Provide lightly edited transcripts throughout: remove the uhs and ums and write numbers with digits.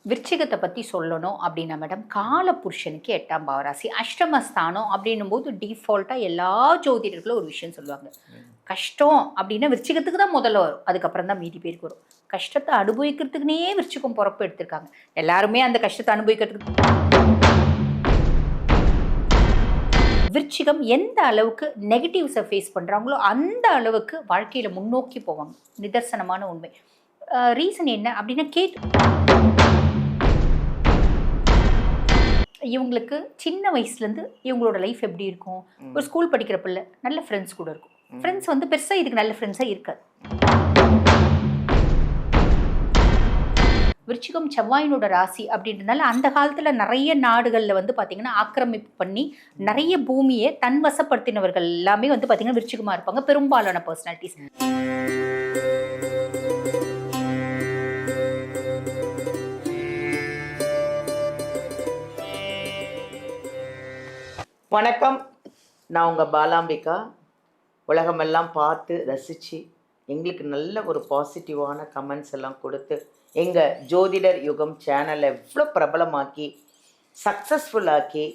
விருச்சிகத்தை பற்றி சொல்லணும் அப்படின்னா மேடம், கால புருஷனுக்கு 8ஆம் பாவராசி அஷ்டமஸ்தானம் அப்படின்னும் போது டிஃபால்ட்டாக எல்லா ஜோதிடர்களும் ஒரு விஷயம் சொல்லுவாங்க. கஷ்டம் அப்படின்னா விருச்சிகத்துக்கு தான் முதல்ல வரும், அதுக்கப்புறம் தான் மீதி பேருக்கு வரும். கஷ்டத்தை அனுபவிக்கிறதுக்குனே விருச்சிகம் பொறப்பு எடுத்திருக்காங்க. எல்லாருமே அந்த கஷ்டத்தை அனுபவிக்கிறதுக்கு விருச்சிகம் எந்த அளவுக்கு நெகட்டிவ்ஸை ஃபேஸ் பண்ணுறாங்களோ அந்த அளவுக்கு வாழ்க்கையில் முன்னோக்கி போவாங்க. நிதர்சனமான உண்மை. ரீசன் என்ன அப்படின்னா இவங்களுக்கு சின்ன வயசுலேருந்து இவங்களோட லைஃப் எப்படி இருக்கும், ஒரு ஸ்கூல் படிக்கிற பிள்ளை நல்ல ஃப்ரெண்ட்ஸ் கூட இருக்கும். ஃப்ரெண்ட்ஸ் வந்து பெருசாக இதுக்கு நல்ல ஃப்ரெண்ட்ஸாக இருக்காது. விருச்சிகம் செவ்வாயினோட ராசி அப்படின்றதுனால அந்த காலத்தில் நிறைய நாடுகளில் வந்து பார்த்திங்கன்னா ஆக்கிரமிப்பு பண்ணி நிறைய பூமியை தன் வசப்படுத்தினவர்கள் எல்லாமே வந்து பார்த்திங்கன்னா விருச்சிகமாக இருப்பாங்க, பெரும்பாலான பர்சனாலிட்டிஸ். வணக்கம், நான் உங்கள் பாலாம்பிகா. உலகமெல்லாம் பார்த்து ரசித்து எங்களுக்கு நல்ல ஒரு பாசிட்டிவான கமெண்ட்ஸ் எல்லாம் கொடுத்து எங்கள் ஜோதிடர் யுகம் சேனலை எவ்வளோ பிரபலமாக்கி சக்ஸஸ்ஃபுல்லாக்கி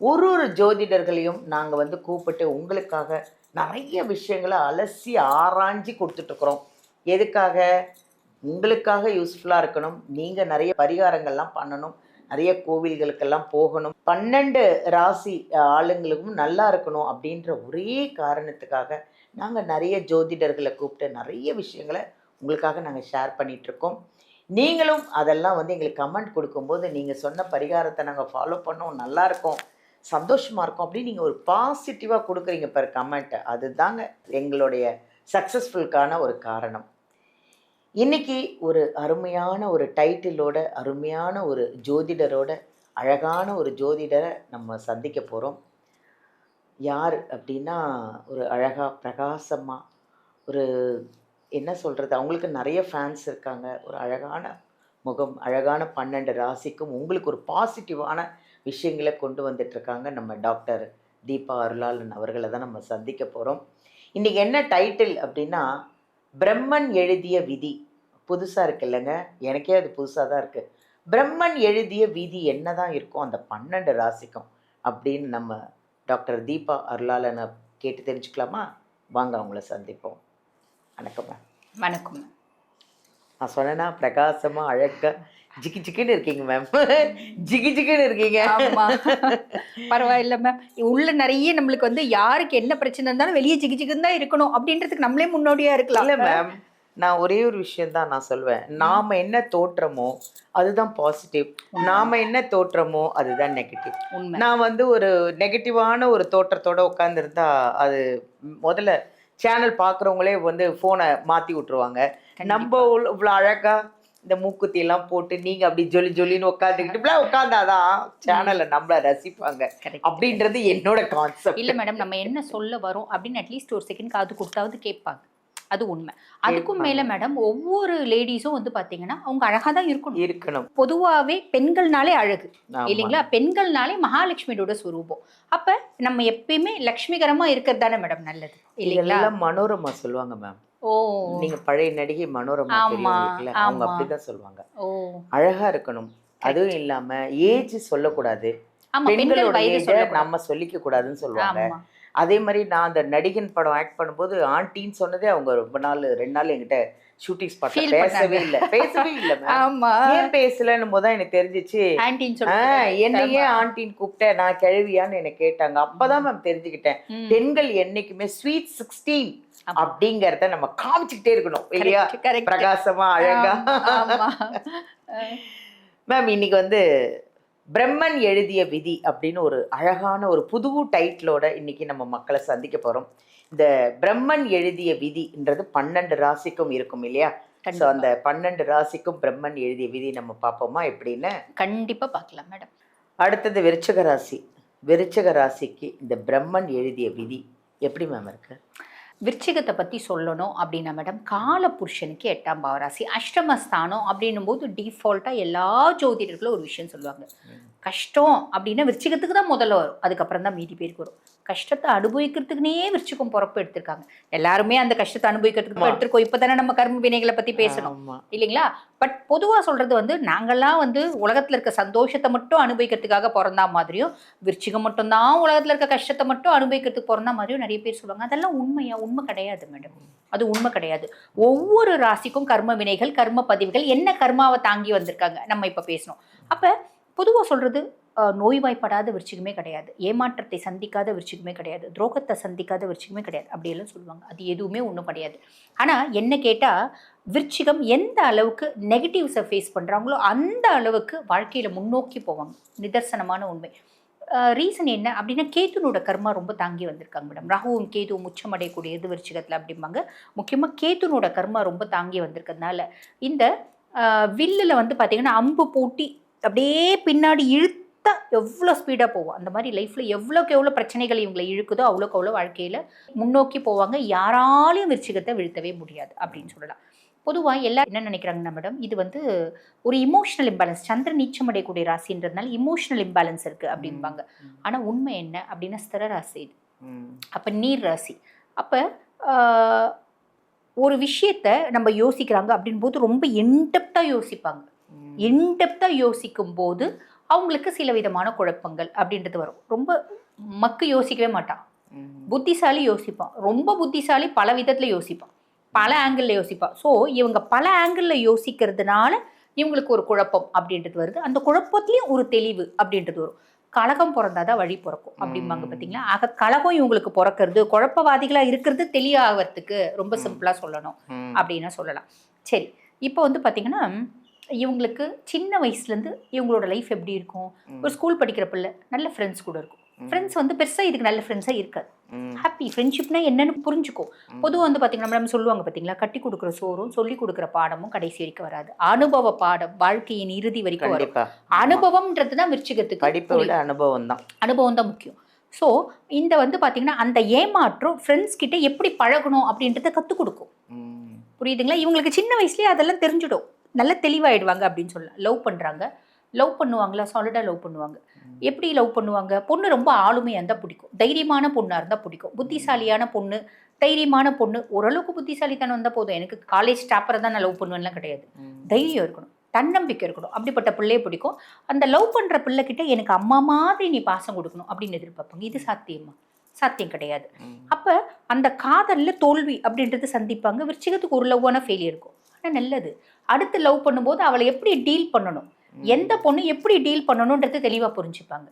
ஒரு ஜோதிடர்களையும் நாங்கள் வந்து கூப்பிட்டு உங்களுக்காக நிறைய விஷயங்களை அலசி ஆராய்ஞ்சி கொடுத்துட்ருக்குறோம். எதுக்காக? உங்களுக்காக யூஸ்ஃபுல்லாக இருக்கணும், நீங்கள் நிறைய பரிகாரங்கள்லாம் பண்ணணும், நிறைய கோவில்களுக்கெல்லாம் போகணும், 12 ராசி ஆளுங்களுக்கும் நல்லா இருக்கணும் அப்படின்ற ஒரே காரணத்துக்காக நாங்கள் நிறைய ஜோதிடர்களை கூப்பிட்டு நிறைய விஷயங்களை உங்களுக்காக நாங்கள் ஷேர் பண்ணிகிட்ருக்கோம். நீங்களும் அதெல்லாம் வந்து எங்களுக்கு கமெண்ட் கொடுக்கும்போது நீங்கள் சொன்ன பரிகாரத்தை நாங்கள் ஃபாலோ பண்ணோம், நல்லாயிருக்கோம், சந்தோஷமாக இருக்கும் அப்படின்னு நீங்கள் ஒரு பாசிட்டிவாக கொடுக்குறீங்க பெர் கமெண்ட்டை. அதுதாங்க எங்களுடைய சக்ஸஸ்ஃபுல்கான ஒரு காரணம். இன்றைக்கி ஒரு அருமையான ஒரு டைட்டிலோட அருமையான ஒரு ஜோதிடரோட அழகான ஒரு ஜோதிடரை நம்ம சந்திக்க போகிறோம். யார் அப்படின்னா, ஒரு அழகாக பிரகாசமாக ஒரு என்ன சொல்கிறது, அவங்களுக்கு நிறைய ஃபேன்ஸ் இருக்காங்க, ஒரு அழகான முகம், அழகான 12 ராசிக்கும் உங்களுக்கு ஒரு பாசிட்டிவான விஷயங்களை கொண்டு வந்துட்டுருக்காங்க நம்ம டாக்டர் தீபா அருளாளன் அவர்களை தான் நம்ம சந்திக்க போகிறோம். இன்றைக்கி என்ன டைட்டில் அப்படின்னா, பிரம்மன் எழுதிய விதி. புதுசாக இருக்கு இல்லைங்க, எனக்கே அது புதுசாக தான் இருக்குது. பிரம்மன் எழுதிய விதி என்ன தான் இருக்கும் அந்த 12 ராசிக்கும் அப்படின்னு நம்ம டாக்டர் தீபா அருளாளனை கேட்டு தெரிஞ்சுக்கலாமா? வாங்க அவங்கள சந்திப்போம். வணக்கம் மேம். வணக்கம். நான் சொன்னேன்னா பிரகாசமாக அழகாக ஜிகி ஜிக்கின்னு இருக்கீங்க மேம். ஜிகி ஜிக்கின்னு இருக்கீங்க. பரவாயில்ல மேம். உள்ள நிறைய நம்மளுக்கு வந்து யாருக்கு என்ன பிரச்சனை இருந்தாலும் வெளியே ஜிகி ஜிகின்னு தான் இருக்கணும் அப்படின்றதுக்கு நம்மளே முன்னோடியாக இருக்கலாம். இல்லை மேம், நான் ஒரே ஒரு விஷயந்தான் நான் சொல்வேன். நாம் என்ன தோற்றமோ அதுதான் பாசிட்டிவ், நாம் என்ன தோற்றமோ அதுதான் நெகட்டிவ். நான் வந்து ஒரு நெகட்டிவான ஒரு தோற்றத்தோடு உட்காந்துருந்தா அது முதல்ல சேனல் பார்க்குறவங்களே வந்து ஃபோனை மாற்றி விட்ருவாங்க. நம்ம இவ்வளோ அழகாக இந்த மூக்குத்தியெல்லாம் போட்டு நீங்கள் அப்படி ஜொலி ஜொலின்னு உட்காந்துக்கிட்டு இப்படிலாம் உட்காந்தாதான் சேனலை நம்மளை ரசிப்பாங்க அப்படின்றது என்னோட கான்செப்ட். இல்லை மேடம், நம்ம என்ன சொல்ல வரோம் அப்படின்னு அட்லீஸ்ட் ஒரு செகண்ட் காது கொடுத்தாவது கேட்பாங்க, அது உண்மை. அதுக்கும் மேல மேடம், ஒவ்வொரு லேடிஸும் வந்து பாத்தீங்கன்னா அவங்க அழகா தான் இருக்கணும். பொதுவாகவே பெண்கள்னாலே அழகு இல்லைங்களா? பெண்கள்னாலே மகாலட்சுமியோட ஸ்வரூபம். அப்ப நம்ம எப்பயுமே லட்சுமிகரமா இருக்கிறது தானே மேடம் நல்லது இல்லைங்களா? மனோரமா சொல்லுவாங்க மேம். ஓ, நீங்க பழைய நடிகை மனோரமா தெரியுங்களா? அவங்க அப்படிதான் சொல்லுவாங்க. ஓ, அழகா இருக்கணும். அதுவும் இல்லாம ஏஜ் சொல்லக்கூடாது, பெண்களோட ஏஜ் நம்ம சொல்லிக்க கூடாதுன்னு சொல்லுவாங்க. அதே மாதிரி நான் அந்த நடிகன் படம் ஆக்ட் பண்ணும்போது ஆண்டின்னு சொன்னதே அவங்க ரொம்ப நாள் 2 நாள் என்கிட்ட ஷூட்டிங் ஸ்பாட்ல பேசவே இல்லை மேம். ஏன் பேசலன்னு போது தான் எனக்கு தெரிஞ்சிச்சு, என்னையே ஆண்டின்னு கூப்பிட்டேன், நான் கிழவியான்னு என்னை கேட்டாங்க. அப்பதான் மேம் தெரிஞ்சுக்கிட்டேன், பெண்கள் என்னைக்குமே ஸ்வீட் 16 அப்படிங்கறத நம்ம காமிச்சுக்கிட்டே இருக்கணும் இல்லையா? பிரகாசமா அழகா. மேம், இன்னைக்கு வந்து பிரம்மன் எழுதிய விதி அப்படின்னு ஒரு அழகான ஒரு புது டைட்டிலோட இன்னைக்கு நம்ம மக்களை சந்திக்க போகிறோம். இந்த பிரம்மன் எழுதிய விதின்றது 12 ராசிக்கும் இருக்கும் இல்லையா? ஸோ அந்த 12 ராசிக்கும் பிரம்மன் எழுதிய விதி நம்ம பார்ப்போமா எப்படின்னு? கண்டிப்பாக பார்க்கலாம் மேடம். அடுத்தது விருச்சிக ராசி. விருச்சிக ராசிக்கு இந்த பிரம்மன் எழுதிய விதி எப்படி மேம் இருக்கு? விருச்சிகத்தை பற்றி சொல்லணும் அப்படின்னா மேடம், கால புருஷனுக்கு 8ஆம் பாவராசி அஷ்டமஸ்தானம் அப்படின்னும் போது டிஃபால்ட்டாக எல்லா ஜோதிடர்களும் ஒரு விஷயம் சொல்லுவாங்க. கஷ்டம் அப்படின்னா விருச்சிகத்துக்கு தான் முதல்ல வரும், அதுக்கப்புறம் தான் மீதி பேருக்கு வரும். கஷ்டத்தை அனுபவிக்கிறதுக்குனே விருச்சிகம் பிறப்பு எடுத்திருக்காங்க. எல்லாருமே அந்த கஷ்டத்தை அனுபவிக்கிறதுக்கு எடுத்திருக்கோம். இப்பதானே நம்ம கர்ம வினைகளை பத்தி பேசணும் இல்லைங்களா? பட் பொதுவா சொல்றது வந்து நாங்கெல்லாம் வந்து உலகத்துல இருக்க சந்தோஷத்தை மட்டும் அனுபவிக்கிறதுக்காக பிறந்தா மாதிரியும், விருச்சிகம் மட்டும்தான் உலகத்துல இருக்க கஷ்டத்தை மட்டும் அனுபவிக்கிறதுக்கு பிறந்தா மாதிரியும் நிறைய பேர் சொல்லுவாங்க. அதெல்லாம் உண்மையா? உண்மை கிடையாது மேடம். அது உண்மை கிடையாது. ஒவ்வொரு ராசிக்கும் கர்ம வினைகள், கர்ம பதிவுகள், என்ன கர்மாவை தாங்கி வந்திருக்காங்க நம்ம இப்ப பேசணும். அப்ப பொதுவா சொல்றது நோய்வாய்ப்படாத விருச்சிகமே கிடையாது, ஏமாற்றத்தை சந்திக்காத விருச்சிகமே கிடையாது, துரோகத்தை சந்திக்காத விருச்சிகமே கிடையாது, அப்படியெல்லாம் சொல்லுவாங்க. அது எதுவுமே ஒன்றும் கிடையாது. ஆனால் என்ன கேட்டால் விருச்சிகம் எந்த அளவுக்கு நெகட்டிவ்ஸை ஃபேஸ் பண்ணுறாங்களோ அந்த அளவுக்கு வாழ்க்கையில் முன்னோக்கி போவாங்க. நிதர்சனமான உண்மை. ரீசன் என்ன அப்படின்னா, கேத்துனோட கர்மா ரொம்ப தாங்கி வந்திருக்காங்க மேடம். ராகுவும் கேதுவும் உச்சமடையக்கூடியது விருச்சிகத்தில் அப்படிம்பாங்க. முக்கியமாக கேத்துனோட கர்மா ரொம்ப தாங்கி வந்திருக்கிறதுனால இந்த வில்லில் வந்து பார்த்தீங்கன்னா அம்பு பூட்டி அப்படியே பின்னாடி இழுத்தா எவ்வளோ ஸ்பீடாக போவோம். அந்த மாதிரி லைஃப்பில் எவ்வளோக்கு எவ்வளோ பிரச்சனைகள் இவங்களை இழுக்குதோ அவ்வளோக்கு அவ்வளோ வாழ்க்கையில் முன்னோக்கி போவாங்க. யாராலையும் விருச்சிகத்தை வீழ்த்தவே முடியாது அப்படின்னு சொல்லலாம். பொதுவாக எல்லாரும் என்ன நினைக்கிறாங்கன்னா மேடம், இது வந்து ஒரு இமோஷனல் இம்பேலன்ஸ், சந்திரன் நீச்சமடையக்கூடிய ராசின்றதுனால இமோஷனல் இம்பேலன்ஸ் இருக்குது அப்படின்பாங்க. ஆனால் உண்மை என்ன அப்படின்னா ஸ்திர ராசி இது. அப்போ நீர் ராசி. அப்போ ஒரு விஷயத்த நம்ம யோசிக்கிறாங்க அப்படின் போது ரொம்ப இன்டெப்த்தாக யோசிப்பாங்க. இன்டெப்த்தாக யோசிக்கும் போது அவங்களுக்கு சில விதமான குழப்பங்கள் அப்படின்றது வரும். ரொம்ப மக்கு யோசிக்கவே மாட்டான், புத்திசாலி யோசிப்பான். ரொம்ப புத்திசாலி பல விதத்தில் யோசிப்பான், பல ஆங்கிளில் யோசிப்பான். ஸோ இவங்க பல ஆங்கிளில் யோசிக்கிறதுனால இவங்களுக்கு ஒரு குழப்பம் அப்படின்றது வருது. அந்த குழப்பத்துலேயும் ஒரு தெளிவு அப்படின்றது வரும். கலகம் பிறந்தாதான் வழி பிறக்கும் அப்படிம்பாங்க பார்த்தீங்களா? ஆக கலகம் இவங்களுக்கு பிறக்கிறது, குழப்பவாதிகளாக இருக்கிறது தெளிவாகிறதுக்கு ரொம்ப சிம்பிளாக சொல்லணும் அப்படின்னு சொல்லலாம். சரி, இப்போ வந்து பார்த்தீங்கன்னா இவங்களுக்கு சின்ன வயசுலேருந்து இவங்களோட லைஃப் எப்படி இருக்கும்? ஒரு ஸ்கூல் படிக்கிற பிள்ளை நல்ல ஃப்ரெண்ட்ஸ் கூட இருக்கும். ஃப்ரெண்ட்ஸ் வந்து பெருசாக இதுக்கு நல்ல ஃப்ரெண்ட்ஸாக இருக்காது. ஹாப்பி ஃப்ரெண்ட்ஷிப்னா என்னன்னு புரிஞ்சுக்கும். பொதுவாக வந்து பார்த்தீங்கன்னா நம்ம சொல்லுவாங்க பார்த்தீங்களா, கட்டி கொடுக்குற சோறும் சொல்லி கொடுக்குற பாடமும் கடைசி வரைக்கும் வராது. அனுபவ பாடம் வாழ்க்கையின் இறுதி வரைக்கும் வரும். அனுபவம்ன்றது தான் விருச்சிகத்துக்கு. அனுபவம் தான் முக்கியம். ஸோ இந்த வந்து பார்த்தீங்கன்னா அந்த ஏமாற்றம் ஃப்ரெண்ட்ஸ் கிட்ட எப்படி பழகணும் அப்படின்றத கற்றுக் கொடுக்கும். புரியுதுங்களா? இவங்களுக்கு சின்ன வயசுலேயே அதெல்லாம் தெரிஞ்சிடும், நல்ல தெளிவாயிடுவாங்க அப்படின்னு சொல்லலாம். லவ் பண்ணுறாங்க, லவ் பண்ணுவாங்களா? சாலிடாக லவ் பண்ணுவாங்க. எப்படி லவ் பண்ணுவாங்க? பொண்ணு ரொம்ப ஆளுமையாக இருந்தால் பிடிக்கும், தைரியமான பொண்ணாக இருந்தால் பிடிக்கும், புத்திசாலியான பொண்ணு, தைரியமான பொண்ணு. ஓரளவுக்கு புத்திசாலித்தனம் வந்தால் போதும். எனக்கு காலேஜ் டாப்பரை தான் நான் லவ் பண்ணுவேன்லாம் கிடையாது. தைரியம் இருக்கணும், தன்னம்பிக்கை இருக்கணும். அப்படிப்பட்ட பிள்ளையை பிடிக்கும். அந்த லவ் பண்ணுற பிள்ளைகிட்ட எனக்கு அம்மா மாதிரி நீ பாசம் கொடுக்கணும் அப்படின்னு எதிர்பார்ப்பாங்க. இது சாத்தியமா? சாத்தியம் கிடையாது. அப்போ அந்த காதலில் தோல்வி அப்படின்றது சந்திப்பாங்க. விருச்சிகத்துக்கு ஒரு லவ்வான ஃபெயிலியர் இருக்கும். ஆனால் நல்லது. அடுத்து லவ் பண்ணும்போது அவளை எப்படி டீல் பண்ணணும், எந்த பொண்ணு எப்படி டீல் பண்ணணுன்றது தெளிவாக புரிஞ்சுப்பாங்க.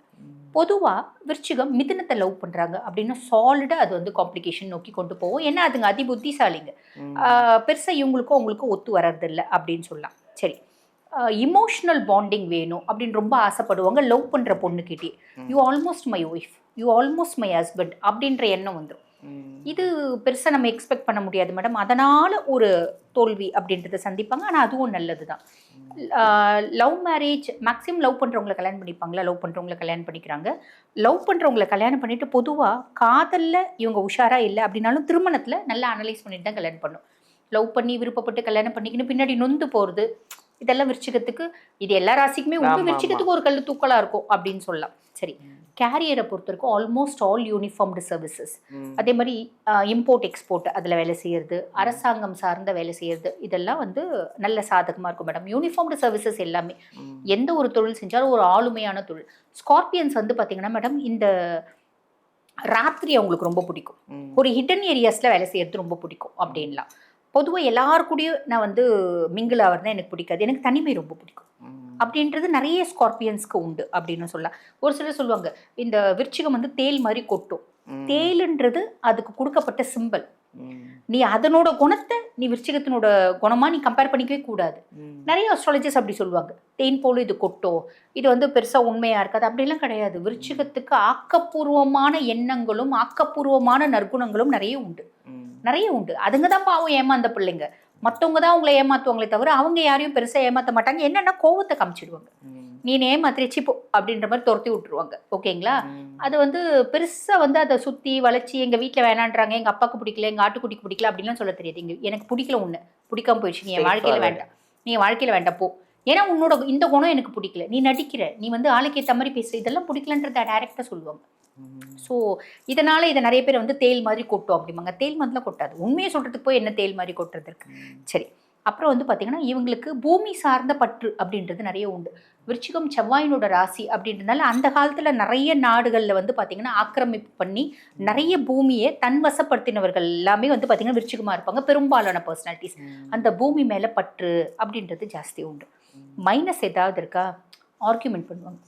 பொதுவாக விருச்சிகம் மிதுனத்தை லவ் பண்ணுறாங்க அப்படின்னா சாலிடாக அது வந்து காம்ப்ளிகேஷன் நோக்கி கொண்டு போவோம். ஏன்னா அதுங்க அதி புத்திசாலிங்க. பெருசாக இவங்களுக்கும் அவங்களுக்கும் ஒத்து வர்றதில்லை அப்படின்னு சொல்லலாம். சரி, இமோஷ்னல் பாண்டிங் வேணும் அப்படின்னு ரொம்ப ஆசைப்படுவாங்க லவ் பண்ணுற பொண்ணுக்கிட்டே. You almost my wife, you almost my husband அப்படின்ற எண்ணம் வந்துடும். இது பெருசாக நம்ம எக்ஸ்பெக்ட் பண்ண முடியாது மேடம். அதனால் ஒரு தோல்வி அப்படின்றத சந்திப்பாங்க. ஆனால் அதுவும் நல்லது தான். லவ் மேரேஜ் மேக்ஸிமம் லவ் பண்ணுறவங்களை கல்யாணம் பண்ணிப்பாங்களா? லவ் பண்ணுறவங்களை கல்யாணம் பண்ணிக்கிறாங்க. லவ் பண்ணுறவங்களை கல்யாணம் பண்ணிவிட்டு பொதுவாக காதலில் இவங்க உஷாராக இல்லை அப்படின்னாலும் திருமணத்தில் நல்லா அனலைஸ் பண்ணிட்டு தான் கல்யாணம் பண்ணும். லவ் பண்ணி விருப்பப்பட்டு கல்யாணம் பண்ணிக்கணும், பின்னாடி நொந்து போகிறது, இதெல்லாம் விருச்சிகத்துக்கு, இது எல்லா ராசிக்குமே உண்டு. விருச்சிகத்துக்கு ஒரு கல் தூக்கலாக இருக்கும் அப்படின்னு சொல்லலாம். சரி, கேரியரை பொறுத்த வரைக்கும் ஆல்மோஸ்ட் ஆல் யூனிஃபார்ம்டு சர்வீசஸ், அதே மாதிரி இம்போர்ட் எக்ஸ்போர்ட் அதில் வேலை செய்கிறது, அரசாங்கம் சார்ந்த வேலை செய்கிறது, இதெல்லாம் வந்து நல்ல சாதகமாக இருக்கும் மேடம். யூனிஃபார்ம்டு சர்வீசஸ் எல்லாமே எந்த ஒரு தொழில் செஞ்சாலும் ஒரு ஆளுமையான தொழில். ஸ்கார்பியன்ஸ் வந்து பார்த்தீங்கன்னா மேடம் இந்த ராத்திரி அவங்களுக்கு ரொம்ப பிடிக்கும், ஒரு ஹிடன் ஏரியாஸில் வேலை செய்கிறது ரொம்ப பிடிக்கும் அப்படின்லாம். பொதுவாக எல்லாருக்கூடையும் நான் வந்து மிங்கிள் ஆகிறதுனா எனக்கு பிடிக்காது, எனக்கு தனிமை ரொம்ப பிடிக்கும் அப்படின்றது நிறைய ஸ்கார்பியன்ஸ்க்கு உண்டு அப்படின்னு சொல்லலாம். ஒரு சிலர் சொல்லுவாங்க இந்த விருச்சிகம் வந்து தேல் மாதிரி கொட்டும். தேலுன்றது அதுக்கு கொடுக்கப்பட்ட சிம்பல். நீ அதனோட குணத்தை நீ விருச்சிகத்தினோட குணமா நீ கம்பேர் பண்ணிக்கவே கூடாது. நிறைய அஸ்ட்ராலஜிஸ்ட் அப்படி சொல்லுவாங்க, தேன் போல இது கொட்டும், இது வந்து பெருசா உண்மையா இருக்காது அப்படிலாம் கிடையாது. விருச்சிகத்துக்கு ஆக்கப்பூர்வமான எண்ணங்களும் ஆக்கப்பூர்வமான நற்குணங்களும் நிறைய உண்டு. அதுங்க தான் பாவம் ஏமாந்த பிள்ளைங்க. மற்றவங்க தான் அவங்களை ஏமாத்துவாங்களே தவிர அவங்க யாரையும் பெருசாக ஏமாற்ற மாட்டாங்க. என்னன்னா கோவத்தை காமிச்சிடுவாங்க, நீ ஏமாத்திரிச்சு போ அப்படின்ற மாதிரி துரத்தி விட்டுருவாங்க. ஓகேங்களா? அது வந்து பெருசாக வந்து அதை சுற்றி வளைச்சி எங்கள் வீட்டில் வேணான்றாங்க, எங்கள் அப்பாவுக்கு பிடிக்கல, எங்கள் ஆட்டுக்குட்டிக்கு பிடிக்கல அப்படின்லாம் சொல்ல தெரியாது. இங்கே எனக்கு பிடிக்கல, ஒன்று பிடிக்காம போயிடுச்சு, நீ என் வாழ்க்கையில் வேண்டாம், நீ என் வாழ்க்கையில் வேண்டாம் போ, ஏன்னா உன்னோட இந்த குணம் எனக்கு பிடிக்கல, நீ நடிக்கிற, நீ வந்து ஆளுக்கு ஏற்ற மாதிரி பேசுகிற, இதெல்லாம் பிடிக்கலன்றத டைரெக்டாக சொல்லுவாங்க. ஸோ இதனால இதை நிறைய பேர் வந்து தேல் மாதிரி கொட்டும் அப்படிம்பாங்க. தேல் மாதிரிலாம் கொட்டாது. உண்மையை சொல்றதுக்கு போய் என்ன தேல் மாதிரி கொட்டுறது இருக்கு. சரி, அப்புறம் வந்து பார்த்தீங்கன்னா இவங்களுக்கு பூமி சார்ந்த பற்று அப்படின்றது நிறைய உண்டு. விருச்சிகம் செவ்வாயினோட ராசி அப்படின்றதுனால அந்த காலத்தில் நிறைய நாடுகளில் வந்து பார்த்தீங்கன்னா ஆக்கிரமிப்பு பண்ணி நிறைய பூமியை தன்வசப்படுத்தினவர்கள் எல்லாமே வந்து பார்த்தீங்கன்னா விருச்சிகமாக இருப்பாங்க. பெரும்பாலான பர்சனாலிட்டிஸ் அந்த பூமி மேலே பற்று அப்படின்றது ஜாஸ்தி உண்டு. மைனஸ் ஏதாவது இருக்கா? ஆர்கியூமெண்ட் பண்ணுவாங்க.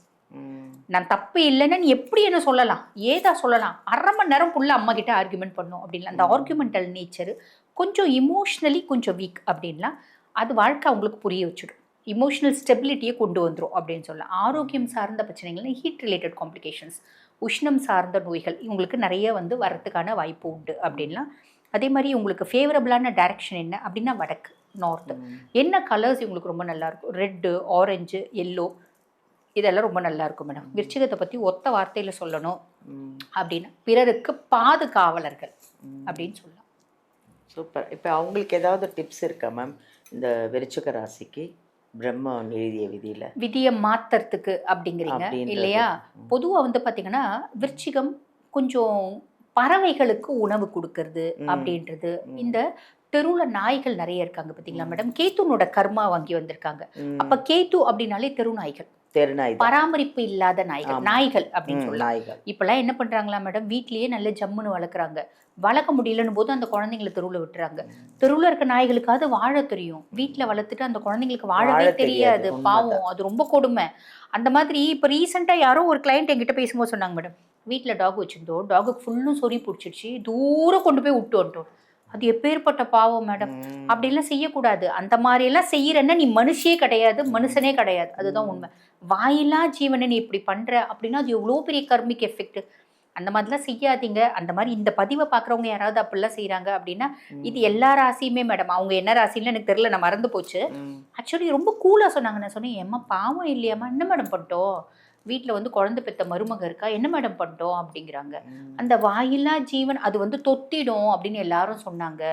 நான் தப்பு இல்லைன்னு நீ எப்படி என்ன சொல்லலாம், ஏதா சொல்லலாம், 1/2 மணி நேரம் ஃபுல்லாக அம்மா கிட்ட ஆர்கியூமெண்ட் பண்ணும் அப்படின்லாம். அந்த ஆர்கியூமெண்டல் நேச்சர் கொஞ்சம் இமோஷ்னலி கொஞ்சம் வீக் அப்படின்லாம் அது வாழ்க்கை அவங்களுக்கு புரிய வச்சுடும். இமோஷனல் ஸ்டெபிலிட்டியை கொண்டு வந்துடும் அப்படின்னு சொல்லலாம். ஆரோக்கியம் சார்ந்த பிரச்சனைகள், ஹீட் ரிலேட்டட் காம்ப்ளிகேஷன்ஸ், உஷ்ணம் சார்ந்த நோய்கள் இவங்களுக்கு நிறைய வந்து வரத்துக்கான வாய்ப்பு உண்டு அப்படின்லாம். அதே மாதிரி உங்களுக்கு ஃபேவரபிளான டைரக்ஷன் என்ன அப்படின்னா வடக்கு, நார்த்து. என்ன கலர்ஸ் இவங்களுக்கு ரொம்ப நல்லாயிருக்கும்? ரெட்டு, ஆரஞ்சு, எல்லோ, இதெல்லாம் ரொம்ப நல்லா இருக்கும் மேடம். விருச்சிகத்தை பற்றி ஒத்த வார்த்தையில் சொல்லணும் அப்படின்னா பிறருக்கு பாதுகாவலர்கள் அப்படின்னு சொல்லலாம். சூப்பர். இப்போ அவங்களுக்கு ஏதாவது டிப்ஸ் இருக்கா மேம் இந்த விருச்சிக ராசிக்கு பிரம்மன் எழுதிய விதியை மாத்துறதுக்கு அப்படிங்கிறீங்க இல்லையா? பொதுவாக வந்து பார்த்தீங்கன்னா விருச்சிகம் கொஞ்சம் பறவைகளுக்கு உணவு கொடுக்கறது அப்படின்றது. இந்த தெருவில் நாய்கள் நிறைய இருக்காங்க பார்த்தீங்களா மேடம்? கேத்துனோட கர்மா வாங்கி வந்திருக்காங்க. அப்போ கேத்து அப்படின்னாலே தெரு நாய்கள், பராமரிப்பு இல்லாத நாய்கள் அப்படின்னு சொல்லலாம். இப்பெல்லாம் என்ன பண்றாங்களா மேடம், வீட்லயே நல்ல ஜம்முன்னு வளர்க்குறாங்க. வளர்க்க முடியலன்னு போது அந்த குழந்தைங்களை தெருவில் விட்டுறாங்க. தெருவில் இருக்க நாய்களுக்காவது வாழ தெரியும், வீட்டில் வளர்த்துட்டு அந்த குழந்தைங்களுக்கு வாழவே தெரியாது. பாவம், அது ரொம்ப கொடுமை. அந்த மாதிரி இப்போ ரீசெண்டாக யாரோ ஒரு கிளைண்ட் என்கிட்ட பேசும்போது சொன்னாங்க மேடம், வீட்டில் டாக் வச்சிருந்தோம், டாகுக்கு ஃபுல்லும் சொறி பிடிச்சிடுச்சு, தூரம் கொண்டு போய் விட்டு வந்துட்டோம். அது எப்பேற்பட்ட பாவம் மேடம். அப்படிலாம் செய்யக்கூடாது. அந்த மாதிரியெல்லாம் செய்யறன்னா நீ மனுஷே கிடையாது, மனுஷனே கிடையாது. அதுதான் உண்மை. வாயிலா ஜீவனை நீ இப்படி பண்ற அப்படின்னா அது எவ்வளோ பெரிய கர்மிக் எஃபெக்ட். அந்த மாதிரிலாம் செய்யாதீங்க. அந்த மாதிரி இந்த பதிவை பார்க்குறவங்க யாராவது அப்படிலாம் செய்கிறாங்க அப்படின்னா இது எல்லா ராசியுமே மேடம். அவங்க என்ன ராசின்னு எனக்கு தெரியல, நான் மறந்து போச்சு. ஆக்சுவலி ரொம்ப கூலாக சொன்னாங்க. நான் சொன்னேன், ஏம்மா பாவம் இல்லையாம்மா, என்ன மேடம் பண்ணிட்டோம், வீட்டில் வந்து குழந்தை பெற்ற மருமக இருக்கா, என்ன மேடம் பண்ணிட்டோம் அப்படிங்கிறாங்க. அந்த வாயிலா ஜீவன் அது வந்து தொத்திடும் அப்படின்னு எல்லாரும் சொன்னாங்க.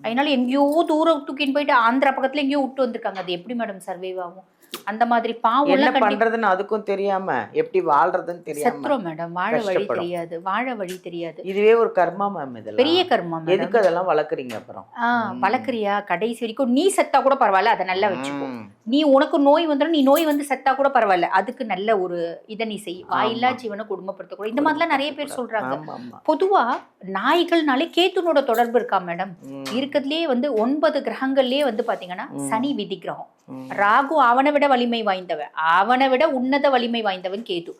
அதனால எங்கேயோ தூரம் தூக்கின்னு போயிட்டு ஆந்திரா பக்கத்தில் எங்கேயோ விட்டு வந்திருக்காங்க. அது எப்படி மேடம் சர்வைவ் ஆகும்? அந்த மாதிரி பாவம் என்ன பண்றதுன்னு அதுக்கும் தெரியாம எப்படி வாழ்றதுன்னு தெரியாம செத்துறோம் மேடம். வாழ வழி தெரியாது, வாழ வழி தெரியாது. இதுவே ஒரு கர்மா மேம். இதெல்லாம் பெரிய கர்மா மேம். எதுக்கு அதெல்லாம் வளர்க்குறீங்க? அப்புறம் வளர்க்குறியா, கடைசி வரைக்கும் நீ செத்தா கூட பரவாயில்ல, அதை நல்லா வச்சுக்கோ. நீ உனக்கு நோய் வந்துடும், நீ நோய் வந்து செத்தா கூட பரவாயில்ல, அதுக்கு நல்ல ஒரு இதை நீ செய். வாயில்லா ஜீவனை குடும்பப்படுத்த கூட. இந்த மாதிரிலாம் நிறைய பேர் சொல்றாங்க. பொதுவா நாய்கள்னாலே கேத்துனோட தொடர்பு இருக்கா மேடம்? இருக்கிறதுலயே வந்து 9 கிரகங்கள்லயே வந்து பாத்தீங்கன்னா சனி விதி கிரகம், ராகு அவனை விட வலிமை வாய்ந்தவன், அவனை விட உன்னத வலிமை வாய்ந்தவன் கேது.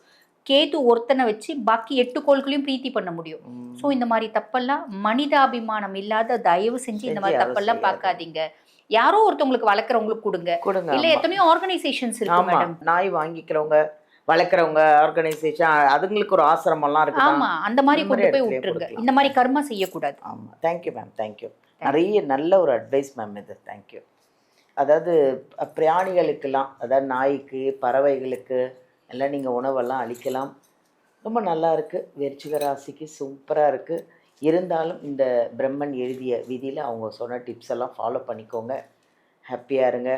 கேது ஒருத்தனை வச்சு பாக்கி 8 கோள்களையும் பிரீத்தி பண்ண முடியும். ஸோ இந்த மாதிரி தப்பெல்லாம் மனிதாபிமானம் இல்லாத, தயவு செஞ்சு இந்த மாதிரி தப்பெல்லாம் பார்க்காதீங்க. யாரோ ஒருத்தவங்களுக்கு வளர்க்குறவங்களுக்கு கொடுங்க. இல்ல எத்தனையோ ஆர்கனைசேஷன்ஸ் இருக்கு மேடம். நாய் வாங்கிக்கிறவங்க, வளர்க்குறவங்க ஆர்கனைசேஷன், அதுங்களுக்கு ஒரு ஆசிரமெல்லாம் இருக்கு. ஆமா, அந்த மாதிரி கொண்டு போய் விட்டுருங்க. இந்த மாதிரி கர்மா செய்யக்கூடாது. ஆமா, தேங்க்யூ மேம், தேங்க்யூ. நிறைய நல்ல ஒரு அட்வைஸ் மேம் இது. தேங்க்யூ. அதாவது பிராணிகளுக்கெல்லாம், அதாவது நாய்க்கு, பறவைகளுக்கு எல்லாம் நீங்கள் உணவெல்லாம் அளிக்கலாம். ரொம்ப நல்லா இருக்குது. விருச்சிக ராசிக்கு சூப்பராக இருக்குது. இருந்தாலும் இந்த பிரம்மன் எழுதிய விதியில் அவங்க சொன்ன டிப்ஸ் எல்லாம் ஃபாலோ பண்ணிக்கோங்க. ஹாப்பியாக இருங்க.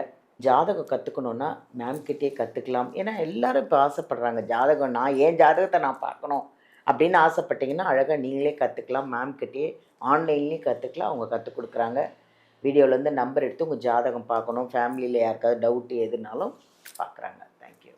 ஜாதகம் கற்றுக்கணுன்னா மேம்கிட்டே கற்றுக்கலாம். ஏன்னா எல்லோரும் இப்போ ஆசைப்படுறாங்க ஜாதகம், நான் ஏன் ஜாதகத்தை நான் பார்க்கணும் அப்படின்னு ஆசைப்பட்டிங்கன்னா அழகாக நீங்களே கற்றுக்கலாம். மேம்கிட்டே ஆன்லைன்லேயும் கற்றுக்கலாம், அவங்க கற்றுக் கொடுக்குறாங்க. வீடியோலேருந்து நம்பர் எடுத்து உங்கள் ஜாதகம் பார்க்கணும், ஃபேமிலியில் யாருக்காவது டவுட்டு எதுனாலும் பார்க்குறாங்க. தேங்க்யூ.